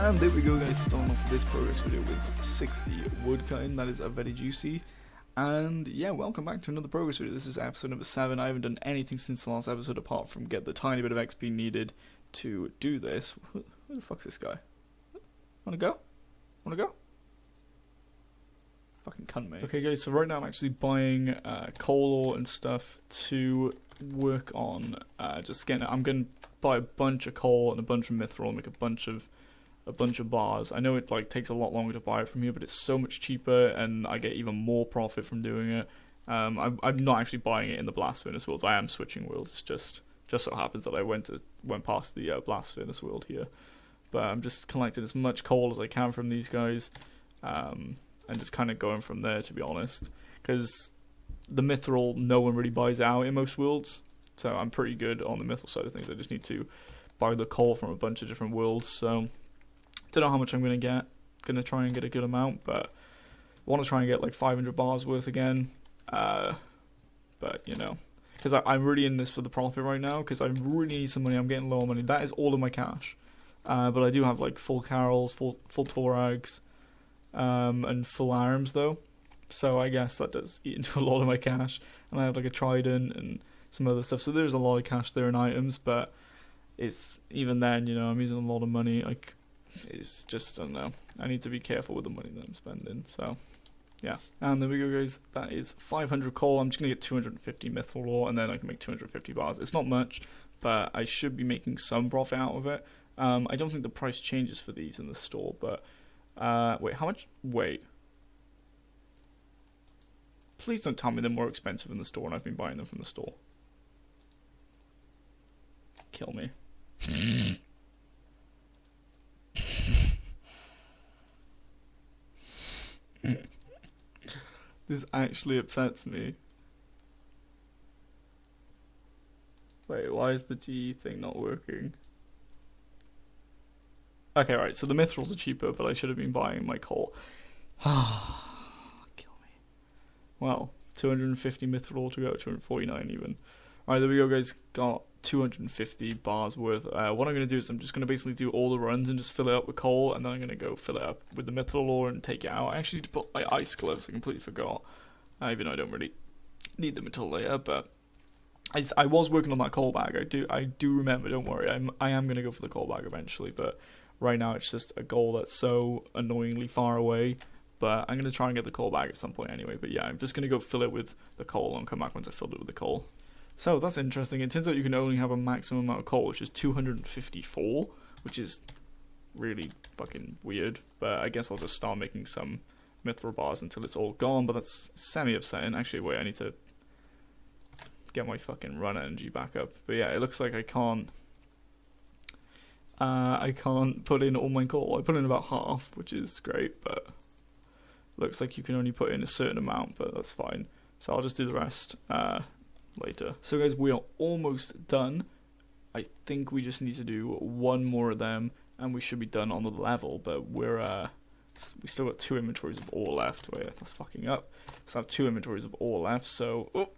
And there we go guys, starting off this progress video with 60 woodcutting. That is very juicy. And yeah, welcome back to another progress video. This is episode number 7. I haven't done anything since the last episode apart from get the tiny bit of XP needed to do this. Who the fuck's this guy? Wanna go? Wanna go? Fucking cunt, mate. Okay guys, so right now I'm actually buying coal ore and stuff to work on just getting it. I'm gonna buy a bunch of coal and a bunch of mithril and make a bunch of bars. I know it like takes a lot longer to buy it from here, but it's so much cheaper and I get even more profit from doing it. I'm not actually buying it in the blast furnace worlds. I am switching worlds. It's just so happens that I went past the blast furnace world here. But I'm just collecting as much coal as I can from these guys, and just kind of going from there, to be honest. Because the mithril, no one really buys out in most worlds, so I'm pretty good on the mithril side of things. I just need to buy the coal from a bunch of different worlds. So don't know how much I'm gonna get. Gonna try and get a good amount, but I want to try and get like 500 bars worth again. But you know, because I'm really in this for the profit right now. Because I really need some money. I'm getting low on money. That is all of my cash. But I do have like full carols, full torags, and full arms though. So I guess that does eat into a lot of my cash. And I have like a trident and some other stuff. So there's a lot of cash there in items. But it's even then, you know, I'm using a lot of money. Like, it's just, I don't know, I need to be careful with the money that I'm spending. So yeah, and there we go guys, that is 500 coal. I'm just gonna get 250 mithril ore and then I can make 250 bars. It's not much, but I should be making some profit out of it. I don't think the price changes for these in the store, but wait, how much? Wait, please don't tell me they're more expensive in the store and I've been buying them from the store. Kill me. This actually upsets me. Wait, why is the G thing not working? Okay, right, so the mithrils are cheaper, but I should have been buying my coal. Kill me. Well, 250 mithril to go, 249 even. Alright, there we go guys, got 250 bars worth. What I'm going to do is I'm just going to basically do all the runs and just fill it up with coal, and then I'm going to go fill it up with the mithril ore and take it out. I actually need to put my ice gloves, I completely forgot. Even though I don't really need them until later, but I was working on that coal bag. I do remember, don't worry, I am going to go for the coal bag eventually, but right now it's just a goal that's so annoyingly far away. But I'm going to try and get the coal bag at some point anyway. But yeah, I'm just going to go fill it with the coal and come back once I filled it with the coal. So that's interesting. It turns out you can only have a maximum amount of coal, which is 254, which is really fucking weird. But I guess I'll just start making some mithril bars until it's all gone, but that's semi-upsetting. Actually, wait, I need to get my fucking run energy back up. But yeah, it looks like I can't put in all my coal. I put in about half, which is great, but looks like you can only put in a certain amount, but that's fine. So I'll just do the rest later. So guys, we are almost done. I think we just need to do one more of them and we should be done on the level, but we still got 2 inventories of ore left. Wait, that's fucking up. So I have 2 inventories of ore left, so oh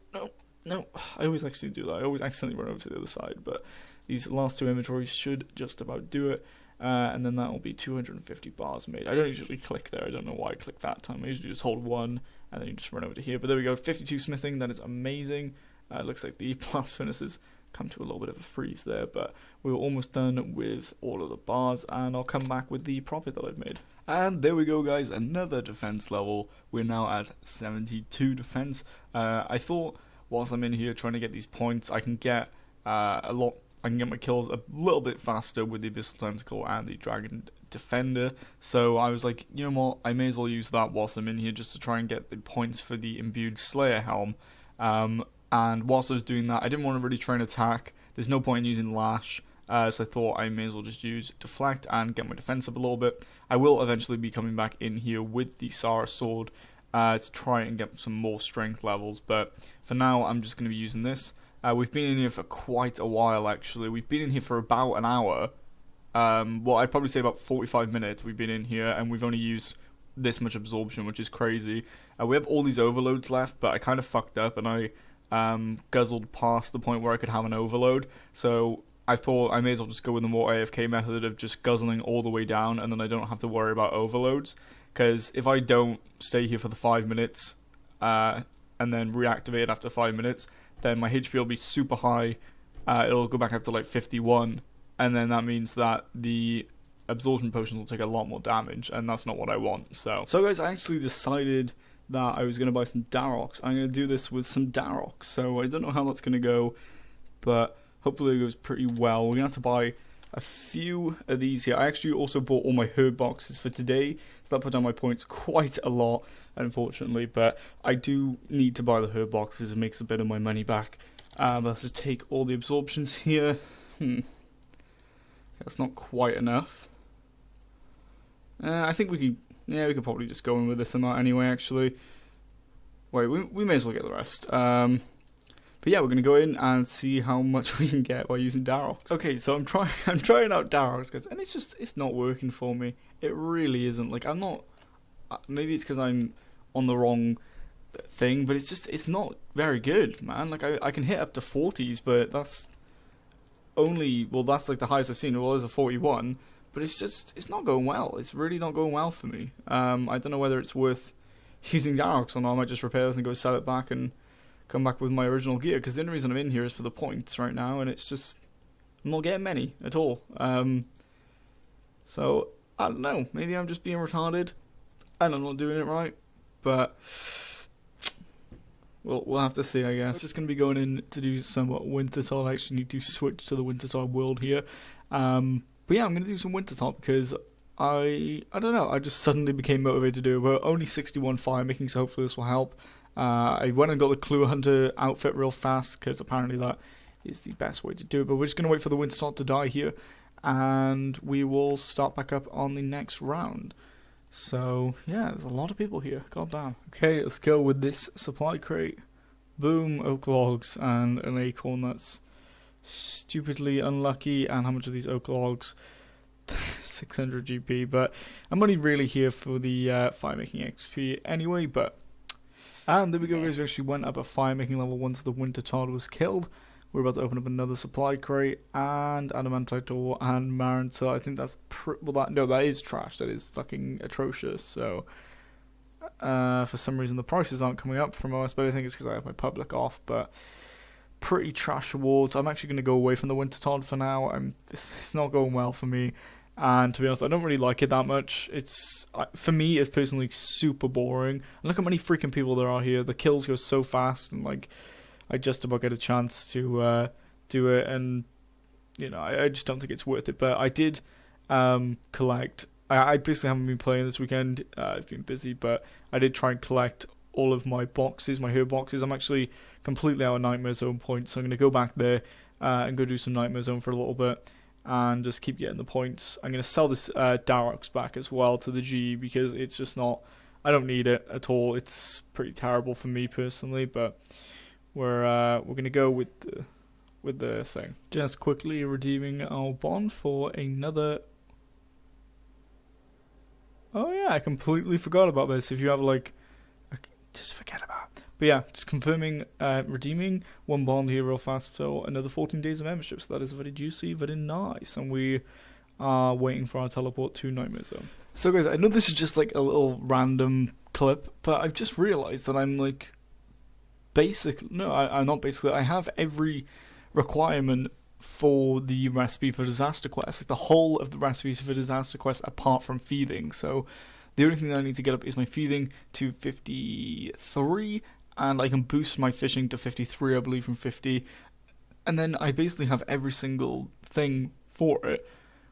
no, I always actually do that. I always accidentally run over to the other side, but these last 2 inventories should just about do it. And then that will be 250 bars made. I don't usually click there. I don't know why I click that time. I usually just hold 1 and then you just run over to here. But there we go, 52 smithing. That is amazing. Looks like the blast furnaces come to a little bit of a freeze there, but we were almost done with all of the bars, and I'll come back with the profit that I've made. And there we go guys, another defense level. We're now at 72 defense. I thought whilst I'm in here trying to get these points, I can get I can get my kills a little bit faster with the Abyssal Tentacle and the Dragon Defender. So I was like, you know what, I may as well use that whilst I'm in here just to try and get the points for the Imbued Slayer Helm. And whilst I was doing that, I didn't want to really try and attack. There's no point in using Lash, so I thought I may as well just use Deflect and get my defense up a little bit. I will eventually be coming back in here with the Sara Sword to try and get some more strength levels, but for now I'm just going to be using this. We've been in here for quite a while actually. We've been in here for about an hour. Well, I'd probably say about 45 minutes we've been in here, and we've only used this much absorption, which is crazy. We have all these overloads left, but I kind of fucked up and I guzzled past the point where I could have an overload. So I thought I may as well just go with the more AFK method of just guzzling all the way down, and then I don't have to worry about overloads. Because if I don't stay here for the 5 minutes, and then reactivate it after 5 minutes, then my HP will be super high. It'll go back up to like 51, and then that means that the absorption potions will take a lot more damage, and that's not what I want. So guys, I actually decided that I was going to buy some Darox. I'm going to do this with some Darox, so I don't know how that's going to go, but hopefully it goes pretty well. We're going to have to buy a few of these here. I actually also bought all my herb boxes for today, so that put down my points quite a lot, unfortunately, but I do need to buy the herb boxes. It makes a bit of my money back. Let's just take all the absorptions here. That's not quite enough. I think we could... Yeah, we could probably just go in with this amount anyway, actually. Wait, we may as well get the rest. But yeah, we're going to go in and see how much we can get by using Darox. Okay, so I'm trying out Darox, guys, and it's not working for me. It really isn't. Like, I'm not... Maybe it's because I'm on the wrong thing, but it's not very good, man. Like, I can hit up to 40s, but that's only... Well, that's like the highest I've seen. Well, there's a 41... But it's not going well. It's really not going well for me. I don't know whether it's worth using Darox or not. I might just repair this and go sell it back and come back with my original gear. Because the only reason I'm in here is for the points right now. And it's just... I'm not getting many at all. So, I don't know. Maybe I'm just being retarded. And I'm not doing it right. But... We'll have to see, I guess. Just going to be going in to do some Wintertide. I actually need to switch to the Wintertide world here. But yeah, I'm going to do some Wintertop because I don't know, I just suddenly became motivated to do it. We're only 61 fire making, so hopefully this will help. I went and got the Clue Hunter outfit real fast because apparently that is the best way to do it. But we're just going to wait for the Wintertop to die here, and we will start back up on the next round. So yeah, there's a lot of people here, god damn. Okay, let's go with this supply crate. Boom, oak logs and an acorn. That's stupidly unlucky. And how much are these oak logs? 600 GP, but I'm only really here for the fire making XP anyway. But and there we go, guys. We actually went up a fire making level once the Wintertide was killed. We're about to open up another supply crate and adamantite ore and marantil. I think that's that is trash. That is fucking atrocious. So for some reason the prices aren't coming up from us, but I think it's because I have my public off. But pretty trash rewards. I'm actually going to go away from the Wintertide for now. It's not going well for me, and to be honest, I don't really like it that much. For me, it's personally super boring. And look how many freaking people there are here. The kills go so fast, and like I just about get a chance to do it, and you know I just don't think it's worth it. But I did collect. I basically haven't been playing this weekend. I've been busy, but I did try and collect all of my boxes, my herb boxes. I'm actually completely out of Nightmare Zone points, so I'm going to go back there and go do some Nightmare Zone for a little bit and just keep getting the points. I'm going to sell this Darox back as well to the G because it's just not... I don't need it at all. It's pretty terrible for me personally, but we're going to go with the thing. Just quickly redeeming our bond for another... Oh yeah, I completely forgot about this. If you have like... Just forget about it. But yeah, just confirming, redeeming one bond here real fast for another 14 days of membership. So that is very juicy, very nice. And we are waiting for our teleport to Nightmare Zone. So guys, I know this is just like a little random clip, but I've just realized that I'm like I'm not basically. I have every requirement for the recipe for Disaster Quest. Like the whole of the recipes for Disaster Quest apart from feeding. So the only thing that I need to get up is my feeding to 53, and I can boost my fishing to 53, I believe, from 50. And then I basically have every single thing for it,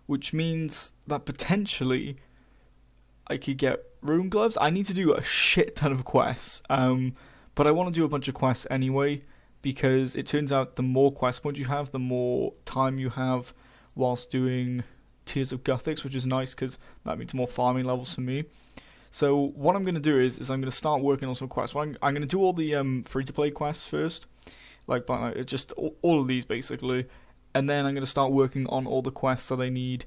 which means that potentially I could get rune gloves. I need to do a shit ton of quests, but I want to do a bunch of quests anyway, because it turns out the more quest points you have, the more time you have whilst doing Tears of Guthix, which is nice because that means more farming levels for me. So what I'm going to do is I'm going to start working on some quests. Well, I'm going to do all the free-to-play quests first, like just all of these basically, and then I'm going to start working on all the quests that I need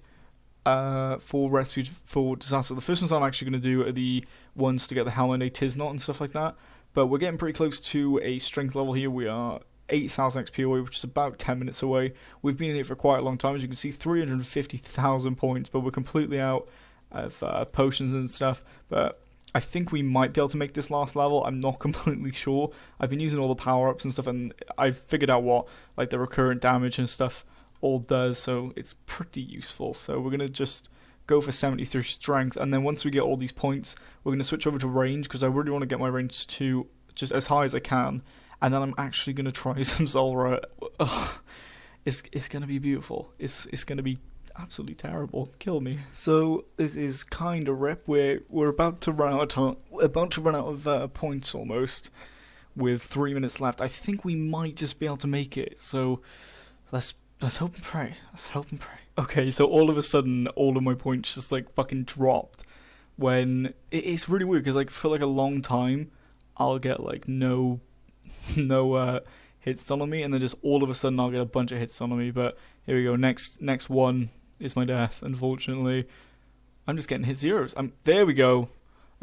for recipes for Disaster. The first ones I'm actually going to do are the ones to get the Hellmane Tiznot and stuff like that, but we're getting pretty close to a strength level here. We are 8,000 XP away, which is about 10 minutes away. We've been in it for quite a long time. As you can see, 350,000 points, but we're completely out of potions and stuff. But I think we might be able to make this last level. I'm not completely sure. I've been using all the power-ups and stuff, and I've figured out what like the recurrent damage and stuff all does, so it's pretty useful. So we're going to just go for 73 strength, and then once we get all these points, we're going to switch over to range, because I really want to get my range to just as high as I can, and then I'm actually going to try some Zulrah. It's going to be beautiful. It's going to be absolutely terrible. Kill me. So this is kind of rip. We're about to run out of points almost, with 3 minutes left. I think we might just be able to make it. So let's hope and pray. Let's hope and pray. Okay, so all of a sudden, all of my points just like fucking dropped. When it's really weird, because like for like a long time, I'll get like no hits done on me, and then just all of a sudden I'll get a bunch of hits done on me. But here we go. Next one is my death. Unfortunately, I'm just getting hit zeros. There we go.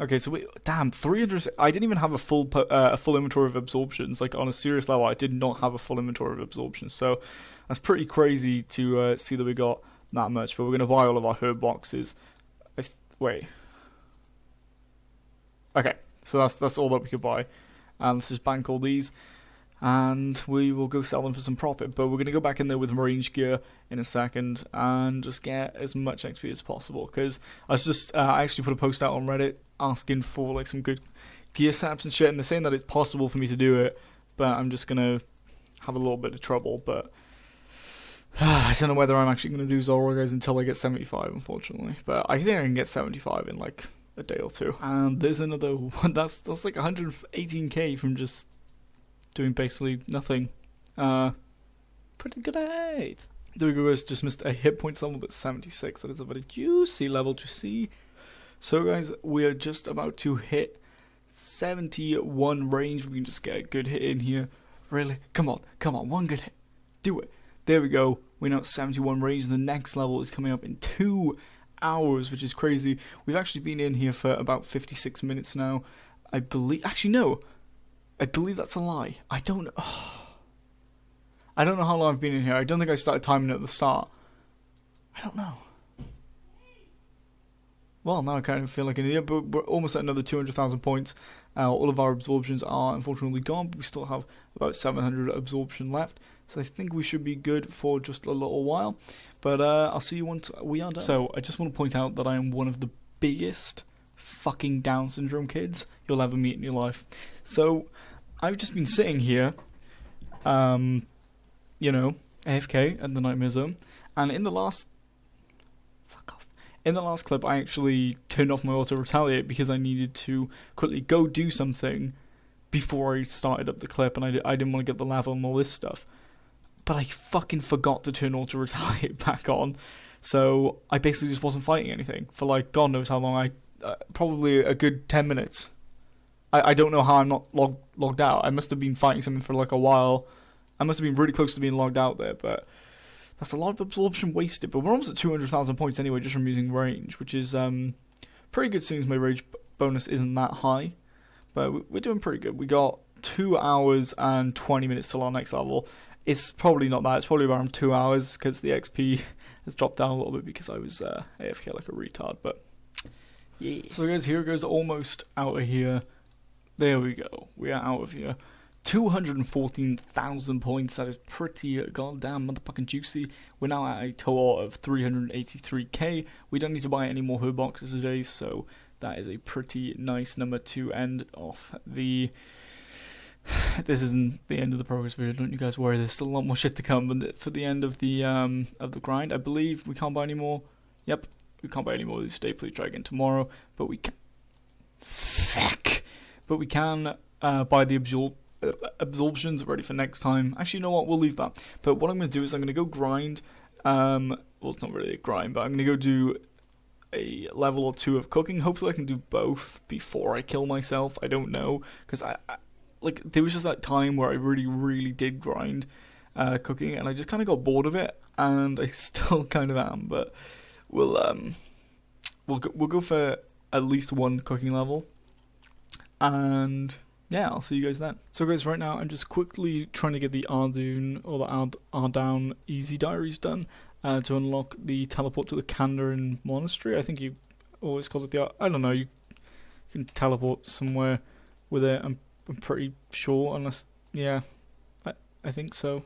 Okay, so damn, 300. I didn't even have a full inventory of absorptions. Like on a serious level, I did not have a full inventory of absorptions. So that's pretty crazy to see that we got that much. But we're gonna buy all of our herb boxes. Wait. Okay, so that's all that we could buy. And let's just bank all these, and we will go sell them for some profit. But we're gonna go back in there with range gear in a second and just get as much XP as possible. Because I actually put a post out on Reddit asking for like some good gear setups and shit, and they're saying that it's possible for me to do it, but I'm just gonna have a little bit of trouble. But I don't know whether I'm actually gonna do Zulrah, guys, until I get 75, unfortunately. But I think I can get 75 in like a day or two. And there's another one. That's like 118k from just doing basically nothing. Pretty good. There we go, guys. Just missed a hit points level, but 76. That is a very juicy level to see. So guys, we are just about to hit 71 range. We can just get a good hit in here. Really? Come on, one good hit. Do it. There we go. We're now at 71 range, and the next level is coming up in 2 hours, which is crazy. We've actually been in here for about 56 minutes now. I believe... Actually, no. I believe that's a lie. I don't know. I don't know how long I've been in here. I don't think I started timing it at the start. I don't know. Well, now I kind of feel like in here, but we're almost at another 200,000 points. All of our absorptions are unfortunately gone, but we still have about 700 absorption left. So I think we should be good for just a little while. But I'll see you once we are done. So I just want to point out that I am one of the biggest fucking Down syndrome kids you'll ever meet in your life. So I've just been sitting here, you know, AFK at the Nightmare Zone, and in the last clip, I actually turned off my auto retaliate because I needed to quickly go do something before I started up the clip, and I didn't want to get the level and all this stuff. But I fucking forgot to turn auto retaliate back on, so I basically just wasn't fighting anything for like God knows how long. Probably a good 10 minutes. I don't know how I'm not logged out. I must have been fighting something for like a while. I must have been really close to being logged out there, but that's a lot of absorption wasted. But we're almost at 200,000 points anyway, just from using range, which is pretty good since my rage bonus isn't that high. But we're doing pretty good. We got 2 hours and 20 minutes till our next level. It's probably not that. It's probably around 2 hours because the XP has dropped down a little bit because I was AFK like a retard. But yeah. So guys, here goes almost out of here. There we go. We are out of here. 214,000 points. That is pretty goddamn motherfucking juicy. We're now at a total of 383k. We don't need to buy any more herb boxes today, so that is a pretty nice number to end off the... This isn't the end of the progress video, don't you guys worry. There's still a lot more shit to come. But for the end of the grind, I believe we can't buy any more. Yep, we can't buy any more of these today. Please try again tomorrow. But we can... Fuck! But we can buy the absorptions ready for next time. Actually, you know what? We'll leave that. But what I'm going to do is I'm going to go grind. Well, it's not really a grind, but I'm going to go do a level or 2 of cooking. Hopefully, I can do both before I kill myself. I don't know, because like there was just that time where I really did grind cooking, and I just kind of got bored of it, and I still kind of am. But we'll go for at least 1 cooking level. And yeah, I'll see you guys then. So guys, right now I'm just quickly trying to get the Ardoon or the Ardown Easy Diaries done to unlock the teleport to the Kandarin Monastery. I think you always call it the... I don't know, you can teleport somewhere with it, I'm pretty sure, unless... yeah, I think so.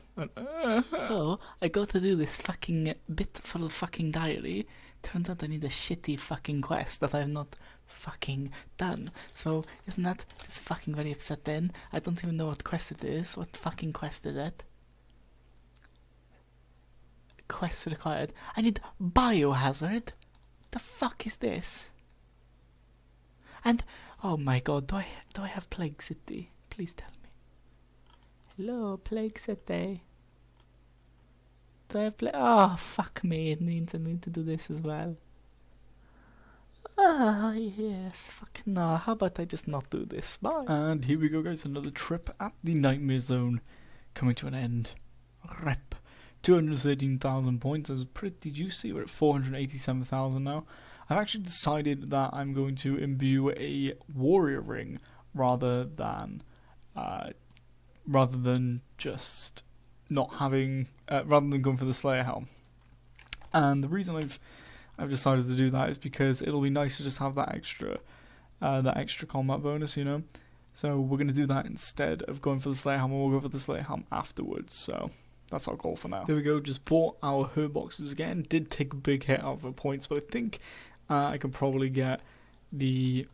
So, I go to do this fucking bit for the fucking diary. Turns out I need a shitty fucking quest that I've not fucking done. So, isn't that just fucking very upsetting? I don't even know what quest it is. What fucking quest is it? Quest required. I need Biohazard. The fuck is this? And, oh my god, do I have Plague City? Please tell me. Hello, Plague City. Do I have oh, fuck me, I need to do this as well. Ah, yes, fuck no, how about I just not do this, bye. And here we go guys, another trip at the Nightmare Zone coming to an end. Rep. 213,000 points, is pretty juicy, we're at 487,000 now. I've actually decided that I'm going to imbue a warrior ring rather than just not having, rather than going for the Slayer helm. And the reason I've decided to do that is because it'll be nice to just have that extra combat bonus, you know. So we're gonna do that instead of going for the Slayer helm, and we'll go for the Slayer helm afterwards. So that's our goal for now. There we go. Just bought our herb boxes again. Did take a big hit out of the points, but I think I can probably get the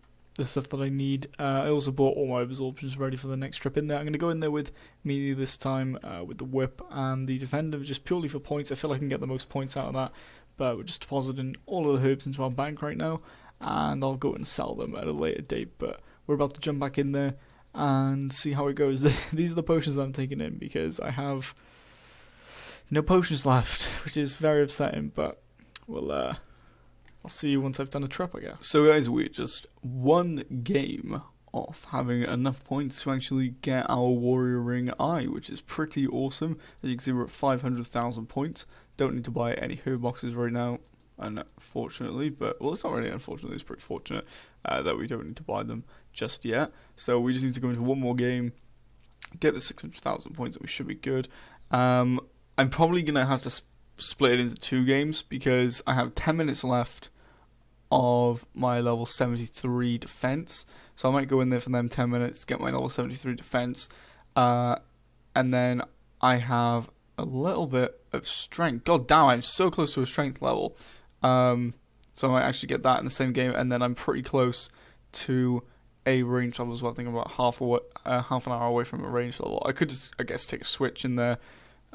stuff that I need. I also bought all my absorptions ready for the next trip in there. I'm going to go in there with melee this time, with the whip and the defender, just purely for points. I feel I can get the most points out of that, but we're just depositing all of the herbs into our bank right now, and I'll go and sell them at a later date, but we're about to jump back in there and see how it goes. These are the potions that I'm taking in, because I have no potions left, which is very upsetting, but we'll I'll see you once I've done a trip, I guess. So guys, we're just one game off having enough points to actually get our Warrior Ring Eye, which is pretty awesome. As you can see, we're at 500,000 points. Don't need to buy any herb boxes right now, unfortunately, but, well, it's not really unfortunately, it's pretty fortunate that we don't need to buy them just yet. So we just need to go into one more game, get the 600,000 points, and we should be good. I'm probably going to have to split it into 2 games, because I have 10 minutes left of my level 73 defense, so I might go in there for them 10 minutes, get my level 73 defense, and then I have a little bit of strength. God damn, I'm so close to a strength level, so I might actually get that in the same game, and then I'm pretty close to a range level as well. I think I'm about half an hour away from a range level. I could just, I guess, take a switch in there.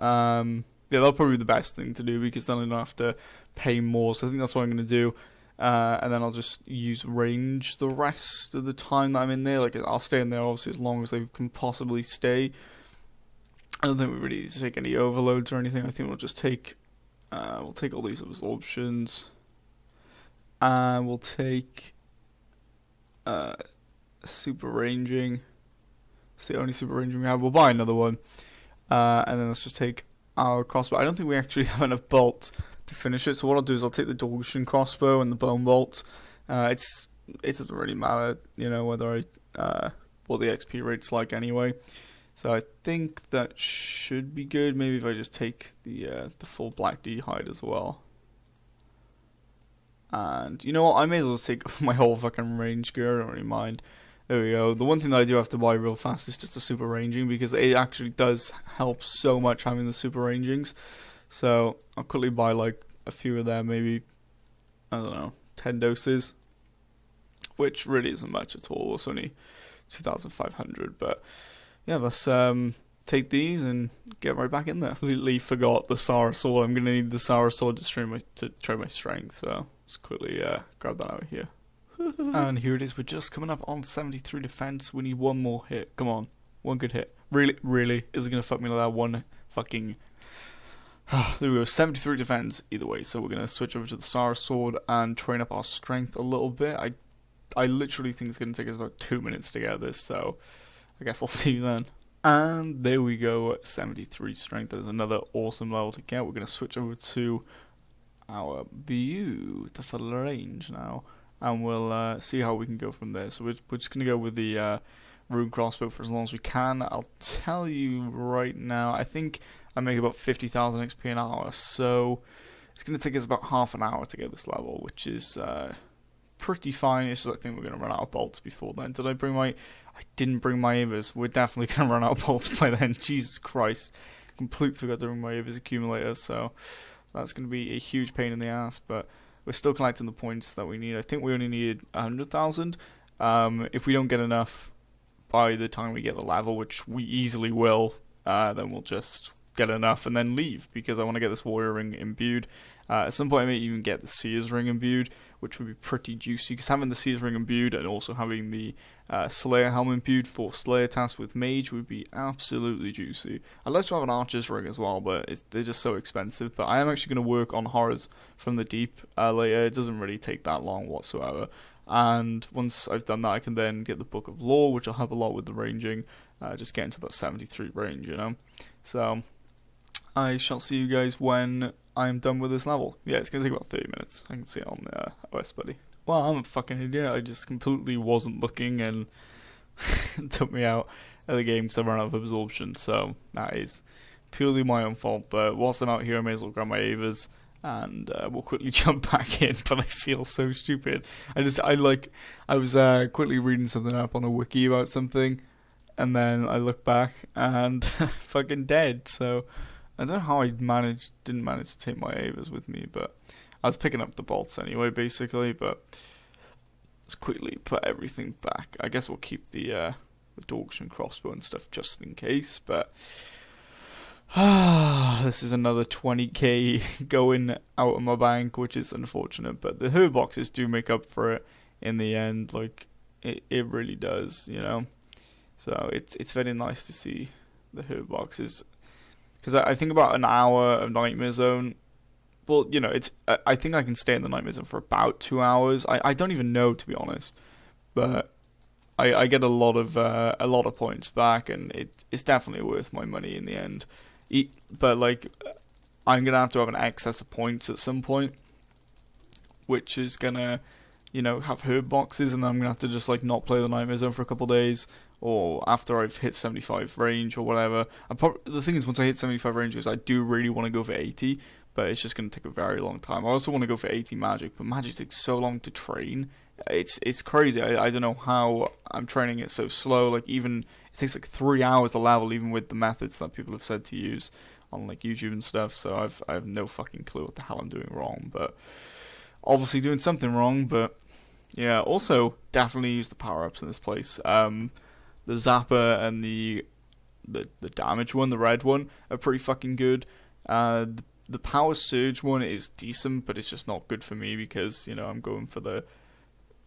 Yeah, that'll probably be the best thing to do, because then I don't have to pay more, so I think that's what I'm going to do. And then I'll just use range the rest of the time that I'm in there. Like, I'll stay in there obviously as long as they can possibly stay. I don't think we really need to take any overloads or anything. I think we'll just take all these absorptions, and we'll take super ranging. It's the only super ranging we have. We'll buy another one, and then let's just take our crossbow. I don't think we actually have enough bolts to finish it, so what I'll do is I'll take the Dulcian crossbow and the bone bolts. It doesn't really matter, you know, whether what the XP rate's like anyway. So I think that should be good. Maybe if I just take the full black D hide as well. And you know what? I may as well take my whole fucking range gear. I don't really mind. There we go. The one thing that I do have to buy real fast is just the super ranging, because it actually does help so much having the super rangings. So I'll quickly buy like a few of them, maybe, I don't know, 10 doses, which really isn't much at all. It's only 2,500, but yeah, let's take these and get right back in there. Completely forgot the Sara sword. I'm gonna need the Sara sword to try my strength, so let's quickly grab that out of here. And here it is. We're just coming up on 73 defense. We need one more hit. Come on, one good hit. Really, is it gonna fuck me like that? One fucking. There we go, 73 defense either way, so we're going to switch over to the Sara sword and train up our strength a little bit. I literally think it's going to take us about 2 minutes to get this, so I guess I'll see you then. And there we go, 73 strength. There's another awesome level to get. We're going to switch over to our beautiful range now, and we'll see how we can go from there. So we're just going to go with the rune crossbow for as long as we can. I'll tell you right now, I think I make about 50,000 XP an hour, so it's going to take us about half an hour to get this level, which is pretty fine. It's just I think we're going to run out of bolts before then. Did I bring my... I didn't bring my Avers. We're definitely going to run out of bolts by then. Jesus Christ. Completely forgot to bring my Avers accumulator, so that's going to be a huge pain in the ass, but we're still collecting the points that we need. I think we only needed 100,000. If we don't get enough by the time we get the level, which we easily will, then we'll just get enough and then leave, because I want to get this warrior ring imbued. At some point I may even get the seer's ring imbued, which would be pretty juicy, because having the seer's ring imbued and also having the slayer helm imbued for slayer tasks with mage would be absolutely juicy. I'd like to have an archer's ring as well, but they're just so expensive. But I am actually going to work on horrors from the deep later. It doesn't really take that long whatsoever. And once I've done that, I can then get the Book of Lore, which will help a lot with the ranging. Just get into that 73 range, you know. So I shall see you guys when I'm done with this level. Yeah, it's going to take about 30 minutes. I can see it on the OS buddy. Well, I'm a fucking idiot. I just completely wasn't looking and took me out of the game because I ran out of absorption. So that is purely my own fault. But whilst I'm out here, I may as well grab my Avers and we'll quickly jump back in. But I feel so stupid. I was quickly reading something up on a wiki about something, and then I look back and fucking dead. So I don't know how I didn't manage to take my Avers with me, but I was picking up the bolts anyway, basically. But let's quickly put everything back. I guess we'll keep the Dorkshan crossbow and stuff just in case. But this is another 20k going out of my bank, which is unfortunate. But the herb boxes do make up for it in the end. Like it really does, you know. So it's very nice to see the herb boxes. Because I think about an hour of Nightmare Zone. Well, you know, I think I can stay in the Nightmare Zone for about 2 hours. I don't even know, to be honest, but I get a lot of points back, and it's definitely worth my money in the end. But like, I'm gonna have to have an excess of points at some point, which is gonna, you know, have herb boxes, and then I'm gonna have to just like not play the Nightmare Zone for a couple of days. Or after I've hit 75 range or whatever. The thing is, once I hit 75 ranges, I do really want to go for 80, but it's just going to take a very long time. I also want to go for 80 magic, but magic takes so long to train. It's crazy. I don't know how I'm training it so slow. Like, even it takes like 3 hours to level, even with the methods that people have said to use on like YouTube and stuff. So I have no fucking clue what the hell I'm doing wrong, but obviously doing something wrong. But yeah, also definitely use the power-ups in this place. The Zapper and the damage one, the red one, are pretty fucking good. The Power Surge one is decent, but it's just not good for me because, you know, I'm going for the...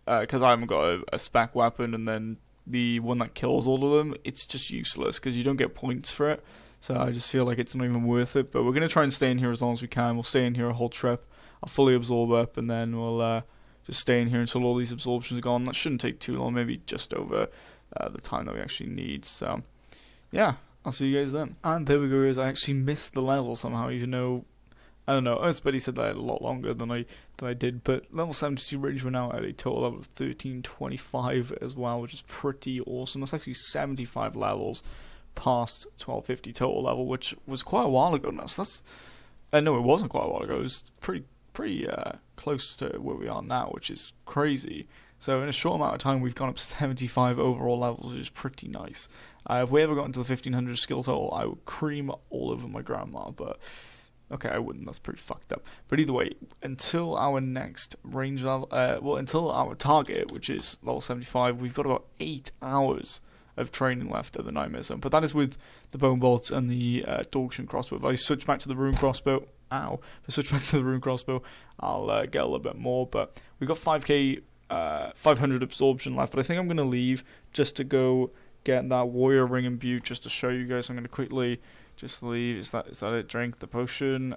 Because I haven't got a spec weapon, and then the one that kills all of them, it's just useless because you don't get points for it. So I just feel like it's not even worth it. But we're going to try and stay in here as long as we can. We'll stay in here a whole trip. I'll fully absorb up, and then we'll just stay in here until all these absorptions are gone. That shouldn't take too long, maybe just over... the time that we actually need. So yeah, I'll see you guys then. And there we go, guys. I actually missed the level somehow, even though I don't know, Buddy said that I had a lot longer than I did, but level 72 range, we're now at a total level of 1325 as well, which is pretty awesome. That's actually 75 levels past 1250 total level, which was quite a while ago now. So that's no, it wasn't quite a while ago. It was pretty close to where we are now, which is crazy. So in a short amount of time, we've gone up 75 overall levels, which is pretty nice. If we ever got into the 1500 skill total, I would cream all over my grandma, but okay, I wouldn't. That's pretty fucked up. But either way, until our next range level, until our target, which is level 75, we've got about 8 hours of training left at the Nightmare Zone. But that is with the Bone Bolts and the Dorkshan crossbow. If I switch back to the Rune crossbow, if I switch back to the Rune crossbow, I'll get a little bit more. But we've got 5k. 500 absorption left, but I think I'm going to leave just to go get that warrior ring imbued just to show you guys. I'm going to quickly just leave. Is that it? Drink the potion.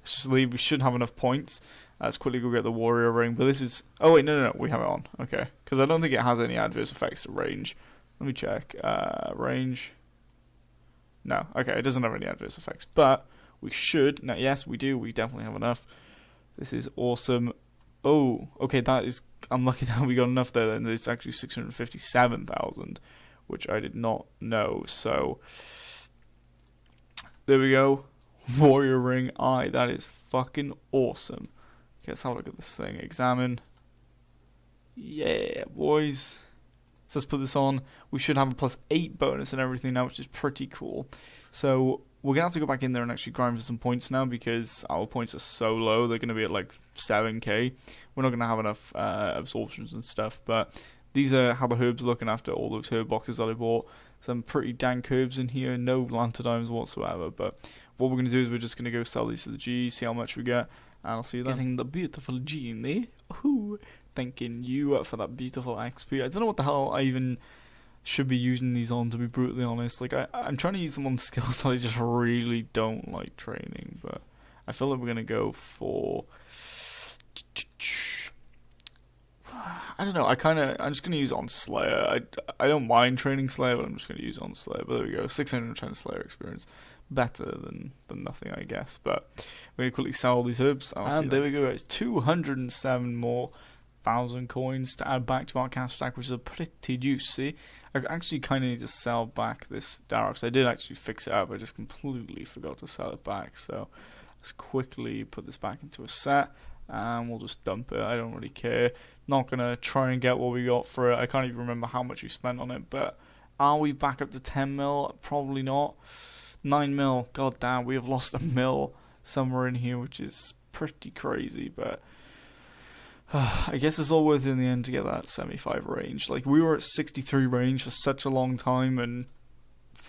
Let's just leave. We should have enough points. Let's quickly go get the warrior ring. But this is... Oh wait, no, we have it on. Okay, because I don't think it has any adverse effects to range. Let me check. Range. No, okay, it doesn't have any adverse effects, but we should. Now, yes, we do. We definitely have enough. This is awesome. Oh, okay, that is... I'm lucky that we got enough there, then. It's actually 657,000, which I did not know, so... There we go. Warrior Ring Eye. That is fucking awesome. Okay, let's have a look at this thing. Examine. Yeah, boys. So let's put this on. We should have a +8 bonus and everything now, which is pretty cool. So we're going to have to go back in there and actually grind for some points now because our points are so low. They're going to be at like 7k. We're not going to have enough absorptions and stuff. But these are how the herbs are looking after all those herb boxes that I bought. Some pretty dank herbs in here. No lanthanides whatsoever. But what we're going to do is we're just going to go sell these to the G, see how much we get. And I'll see you then. Getting the beautiful genie. Ooh, thanking you for that beautiful XP. I don't know what the hell I even should be using these on, to be brutally honest. Like, I'm trying to use them on skills that I just really don't like training, but I feel like we're going to go for... I don't know, I'm just going to use it on Slayer. I don't mind training Slayer, but I'm just going to use it on Slayer. But there we go, 610 Slayer experience. Better than nothing, I guess. But we're going to quickly sell all these herbs. And there we go, guys. 207 more 1,000 coins to add back to our cash stack, which is a pretty juicy. I actually kind of need to sell back this Darox. I did actually fix it up, I just completely forgot to sell it back. So let's quickly put this back into a set, and we'll just dump it. I don't really care. Not going to try and get what we got for it. I can't even remember how much we spent on it, but are we back up to 10 mil? Probably not. 9 mil, god damn, we have lost 1 mil somewhere in here, which is pretty crazy, but I guess it's all worth it in the end to get that 75 range. Like, we were at 63 range for such a long time, and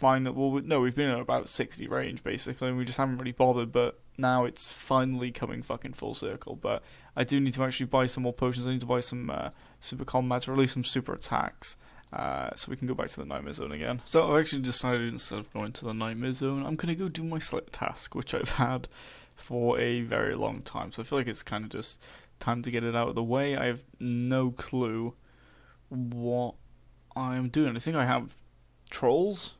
we've been at about 60 range, basically, and we just haven't really bothered, but now it's finally coming fucking full circle. But I do need to actually buy some more potions. I need to buy some super combats, or at least some super attacks, so we can go back to the Nightmare Zone again. So I've actually decided, instead of going to the Nightmare Zone, I'm going to go do my slit task, which I've had for a very long time. So I feel like it's kind of just time to get it out of the way. I have no clue what I'm doing. I think I have trolls.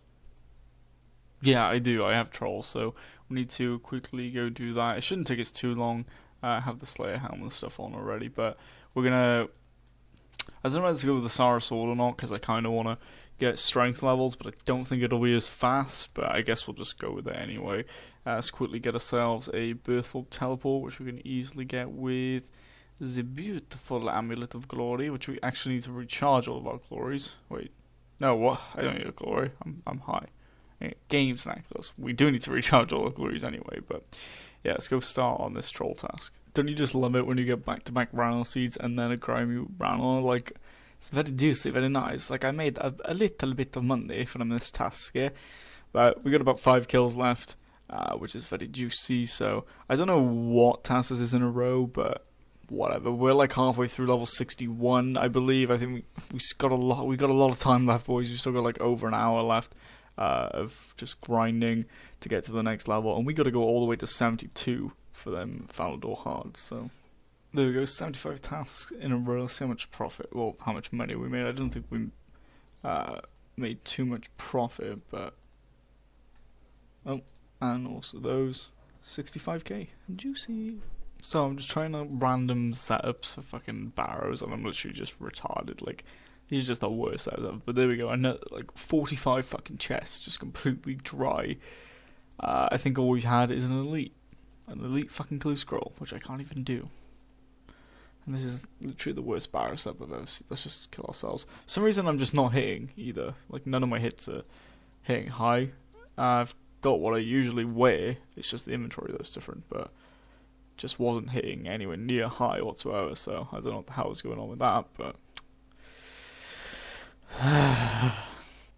Yeah, I do. I have trolls, so we need to quickly go do that. It shouldn't take us too long. I have the Slayer helmet and stuff on already, but we're gonna... I don't know whether to go with the Sarah Sword or not, because I kind of want to get strength levels, but I don't think it'll be as fast, but I guess we'll just go with it anyway. Let's quickly get ourselves a Birthorp Teleport, which we can easily get with the beautiful Amulet of Glory, which we actually need to recharge all of our glories. Wait, no, what? I don't need a glory. I'm high. Game snack us. We do need to recharge all our glories anyway, but yeah, let's go start on this troll task. Don't you just love it when you get back-to-back Ranor seeds and then a grimy Ranor? Like, it's very juicy, very nice. Like, I made a little bit of money from this task, yeah? But we got about 5 kills left, which is very juicy, so I don't know what task this is in a row, but whatever. We're like halfway through level 61, I believe. I think we got a lot of time left, boys. We still got like over an hour left of just grinding to get to the next level, and we got to go all the way to 72 for them Falador Hards. So there we go, 75 tasks in a row. Let's see how much profit, well, how much money we made. I don't think we made too much profit, but oh, and also those 65k, juicy. So I'm just trying to random setups for fucking Barrows, and I'm literally just retarded. Like, he's just the worst ever. But there we go. I know, like 45 fucking chests, just completely dry. I think all we've had is an elite fucking clue scroll, which I can't even do. And this is literally the worst Barrow setup I've ever seen. Let's just kill ourselves. For some reason I'm just not hitting either. Like, none of my hits are hitting high. I've got what I usually wear. It's just the inventory that's different, but just wasn't hitting anywhere near high whatsoever, so I don't know what the hell was going on with that, but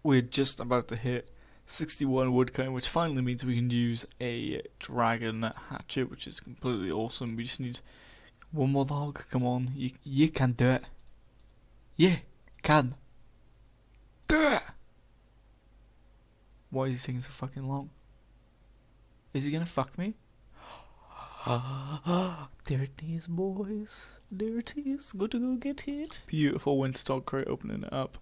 we're just about to hit 61 woodcone, which finally means we can use a dragon hatchet, which is completely awesome. We just need one more dog. Come on, you can do it. Yeah, can do it. Why is he taking so fucking long? Is he gonna fuck me? There it is, boys. There it is. Good to go get it. Beautiful winter dog crate, opening it up.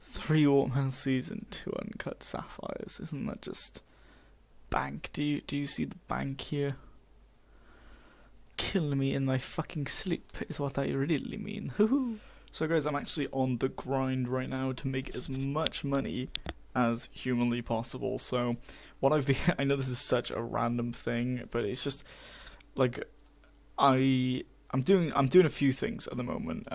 3 Orkman seeds and 2 uncut sapphires. Isn't that just bank? Do you see the bank here? Kill me in my fucking sleep is what I really mean. Hoo-hoo. So guys, I'm actually on the grind right now to make as much money as humanly possible. So what I've been, I know this is such a random thing, but it's just like I'm doing a few things at the moment.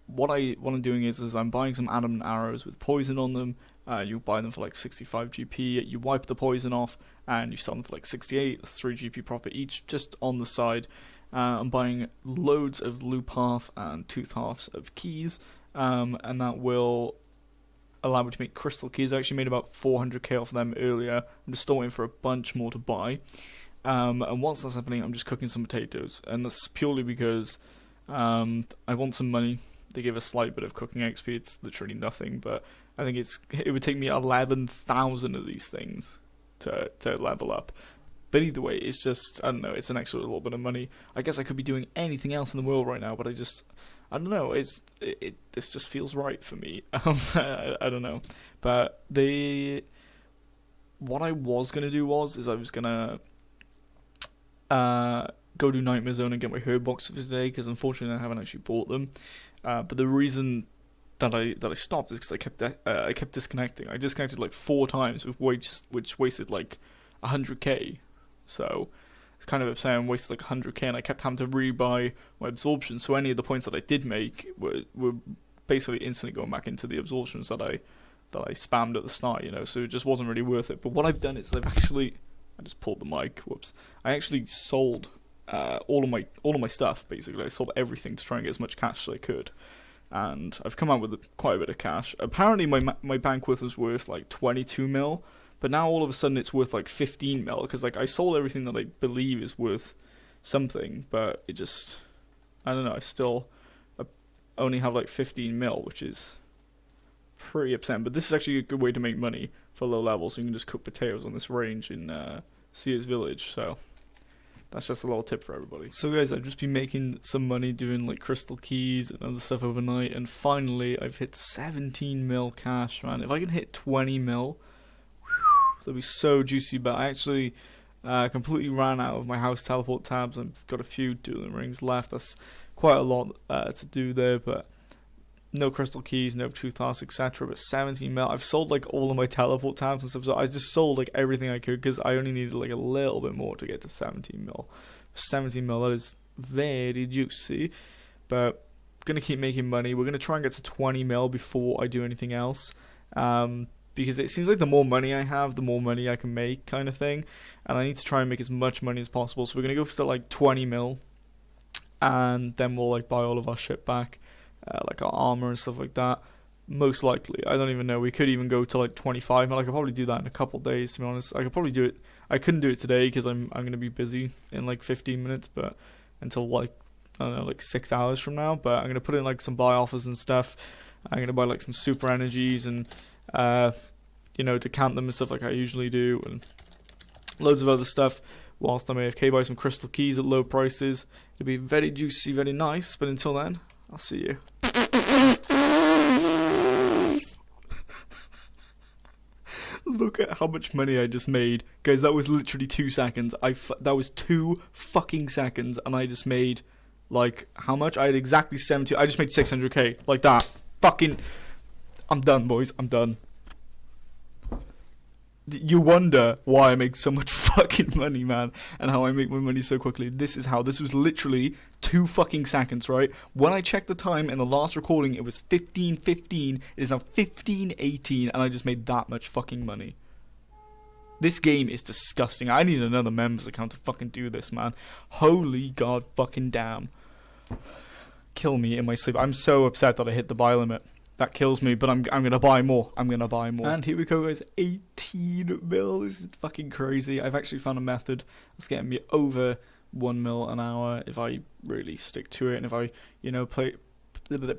What I'm doing is I'm buying some adamant arrows with poison on them. You buy them for like 65 GP. You wipe the poison off, and you sell them for like 68. That's 3 GP profit each, just on the side. I'm buying loads of loop half and tooth halves of keys, and that will allow me to make crystal keys. I actually made about 400k off them earlier. I'm just still waiting for a bunch more to buy. And once that's happening, I'm just cooking some potatoes, and that's purely because I want some money. They give a slight bit of cooking XP. It's literally nothing, but I think it would take me 11,000 of these things to level up. But either way, it's just, I don't know, it's an extra little bit of money. I guess I could be doing anything else in the world right now, but I don't know, this just feels right for me. I don't know. But what I was going to do is I was going to go do Nightmare Zone and get my herb boxes for today, because unfortunately I haven't actually bought them. But the reason that I stopped is because I kept disconnecting. I disconnected like 4 times, which wasted like 100k. So it's kind of upsetting. I wasted like 100k, and I kept having to rebuy my absorption. So any of the points that I did make were basically instantly going back into the absorptions that I spammed at the start. So it just wasn't really worth it. But what I've done is I just pulled the mic. Whoops! I actually sold all of my stuff. Basically, I sold everything to try and get as much cash as I could. And I've come out with quite a bit of cash. Apparently, my bank worth was worth like 22 mil, but now all of a sudden it's worth like 15 mil, because like I sold everything that I believe is worth something, but it just, I don't know, I still only have like 15 mil, which is pretty upsetting. But this is actually a good way to make money for low levels. So you can just cook potatoes on this range in Sears Village. So that's just a little tip for everybody. So guys, I've just been making some money doing like crystal keys and other stuff overnight, and finally I've hit 17 mil cash, man. If I can hit 20 mil, that'll be so juicy. But I actually completely ran out of my house teleport tabs. I've got a few dueling rings left. That's quite a lot to do there, but no crystal keys, no tooth tasks, etc. But 17 mil. I've sold like all of my teleport tabs and stuff, so I just sold like everything I could, because I only needed like a little bit more to get to 17 mil. 17 mil, that is very juicy. But gonna keep making money. We're gonna try and get to 20 mil before I do anything else. Because it seems like the more money I have, the more money I can make, kind of thing. And I need to try and make as much money as possible. So we're gonna go for like 20 mil, and then we'll like buy all of our shit back. Like our armor and stuff like that. Most likely, I don't even know. We could even go to like 25 mil. I could probably do that in a couple days, to be honest. I could probably do it. I couldn't do it today because I'm gonna be busy in like 15 minutes, but until like, I don't know, like 6 hours from now. But I'm gonna put in like some buy offers and stuff. I'm gonna buy like some super energies and decant them and stuff like I usually do, and loads of other stuff. Whilst I'm AFK, buy some crystal keys at low prices. It'll be very juicy, very nice. But until then, I'll see you. Look at how much money I just made. Guys, that was literally 2 seconds. That was 2 fucking seconds, and I just made, like, how much? I had exactly 70. I just made 600k. Like that. Fucking, I'm done, boys. I'm done. You wonder why I make so much fucking money, man, and how I make my money so quickly. This is how. This was literally 2 fucking seconds, right? When I checked the time in the last recording, it was 15:15. It is now 15:18, and I just made that much fucking money. This game is disgusting. I need another members account to fucking do this, man. Holy god fucking damn. Kill me in my sleep. I'm so upset that I hit the buy limit. That kills me, but I'm gonna buy more. I'm gonna buy more. And here we go, guys. 18 mil. This is fucking crazy. I've actually found a method that's getting me over 1 mil an hour if I really stick to it, and if I,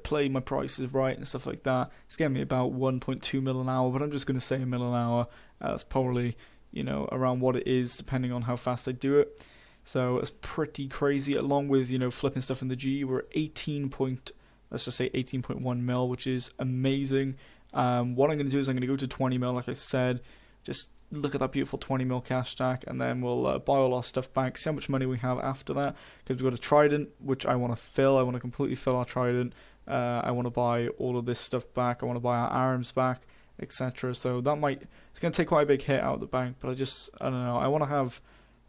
play my prices right and stuff like that. It's getting me about 1.2 mil an hour, but I'm just gonna say a mil an hour. That's probably, around what it is, depending on how fast I do it. So it's pretty crazy. Along with, flipping stuff in the G, we're at 18.1 mil, which is amazing. What I'm going to do is I'm going to go to 20 mil, like I said, just look at that beautiful 20 mil cash stack, and then we'll buy all our stuff back, see how much money we have after that, because we've got a trident, which I want to fill. I want to completely fill our trident. I want to buy all of this stuff back. I want to buy our arms back, etc. So it's going to take quite a big hit out of the bank, but I don't know. I want to have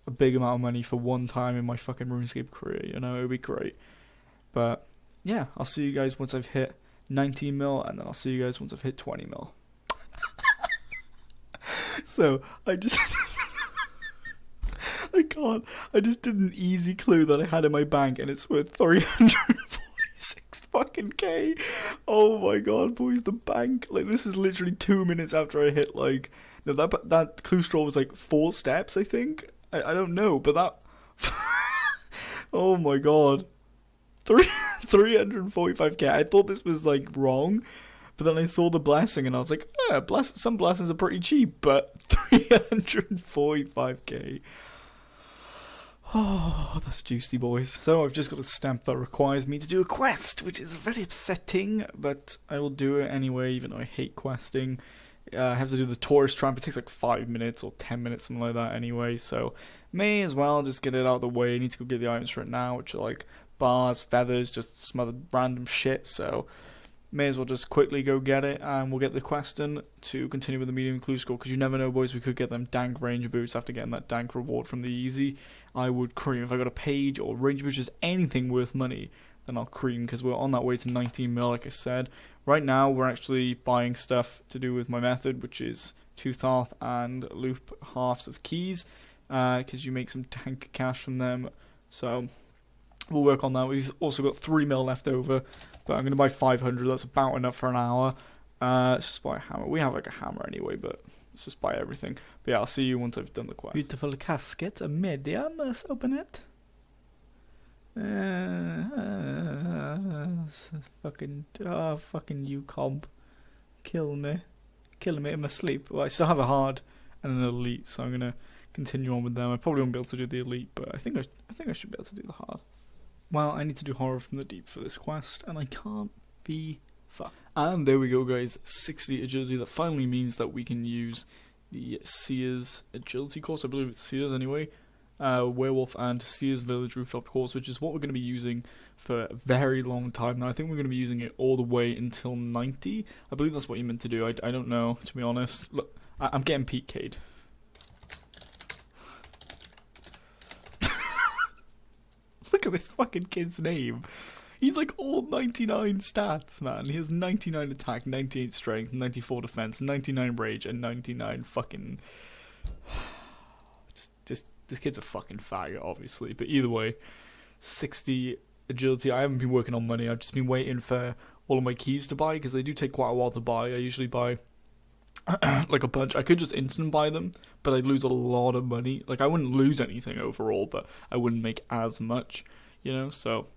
a big amount of money for one time in my fucking RuneScape career, you know, it would be great. But yeah, I'll see you guys once I've hit 19 mil, and then I'll see you guys once I've hit 20 mil. So, I just did an easy clue that I had in my bank, and it's worth 346 fucking K. Oh my god, boys, the bank. Like, this is literally 2 minutes after I hit, like, no, that clue straw was like 4 steps, I think. I don't know, but that, oh my god. 345k. I thought this was like wrong, but then I saw the blessing and I was like, some blessings are pretty cheap, but 345k. Oh, that's juicy, boys. So I've just got a stamp that requires me to do a quest, which is very upsetting, but I will do it anyway, even though I hate questing. I have to do the tourist tramp. It takes like 5 minutes or 10 minutes, something like that anyway, so may as well just get it out of the way. I need to go get the items for it now, which are like bars, feathers, just some other random shit, so may as well just quickly go get it, and we'll get the quest in to continue with the medium clue score, because you never know, boys, we could get them dank ranger boots after getting that dank reward from the easy. I would cream. If I got a page or ranger boots, just anything worth money, then I'll cream, because we're on that way to 19 mil, like I said. Right now, we're actually buying stuff to do with my method, which is tooth hearth and loop halves of keys, because you make some tank cash from them, so we'll work on that. We've also got 3 mil left over, but I'm going to buy 500. That's about enough for an hour. Let's just buy a hammer. We have like a hammer anyway, but let's just buy everything. But yeah, I'll see you once I've done the quest. Beautiful casket, a medium. Let's open it. Fucking you, comp. Kill me in my sleep. Well, I still have a hard and an elite, so I'm going to continue on with them. I probably won't be able to do the elite, but I think I should be able to do the hard. Well, I need to do Horror from the Deep for this quest, and I can't be fucked. And there we go, guys. 60 agility. That finally means that we can use the Seer's agility course. I believe it's Seer's anyway. Werewolf and Seer's Village Rooftop course, which is what we're going to be using for a very long time now. I think we're going to be using it all the way until 90. I believe that's what you meant to do. I don't know, to be honest. Look, I'm getting PK'd. Look at this fucking kid's name. He's like all 99 stats, man. He has 99 attack, 98 strength, 94 defense, 99 rage, and 99 fucking... Just this kid's a fucking faggot, obviously. But either way, 60 agility. I haven't been working on money. I've just been waiting for all of my keys to buy, because they do take quite a while to buy. I usually buy like a bunch. I could just instant buy them, but I'd lose a lot of money. Like, I wouldn't lose anything overall, but I wouldn't make as much, you know. So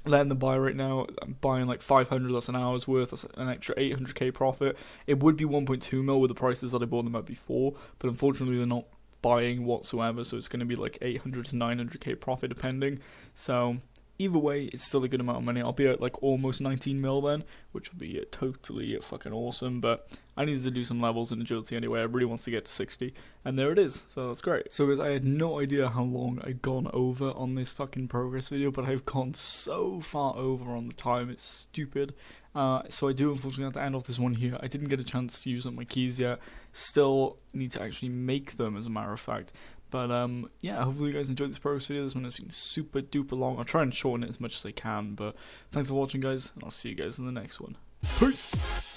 letting them buy right now, I'm buying like 500. That's an hour's worth. That's an extra 800k profit. It would be 1.2 mil with the prices that I bought them at before, but unfortunately they're not buying whatsoever, so it's going to be like 800 to 900k profit depending. So either way, it's still a good amount of money. I'll be at like almost 19 mil then, which will be totally fucking awesome. But I needed to do some levels in agility anyway. I really want to get to 60, and there it is. So that's great. So guys, I had no idea how long I'd gone over on this fucking progress video, but I've gone so far over on the time. It's stupid. So I do unfortunately have to end off this one here. I didn't get a chance to use up my keys yet. Still need to actually make them, as a matter of fact. But yeah, hopefully you guys enjoyed this progress video. This one has been super duper long. I'll try and shorten it as much as I can. But thanks for watching, guys, and I'll see you guys in the next one. Peace!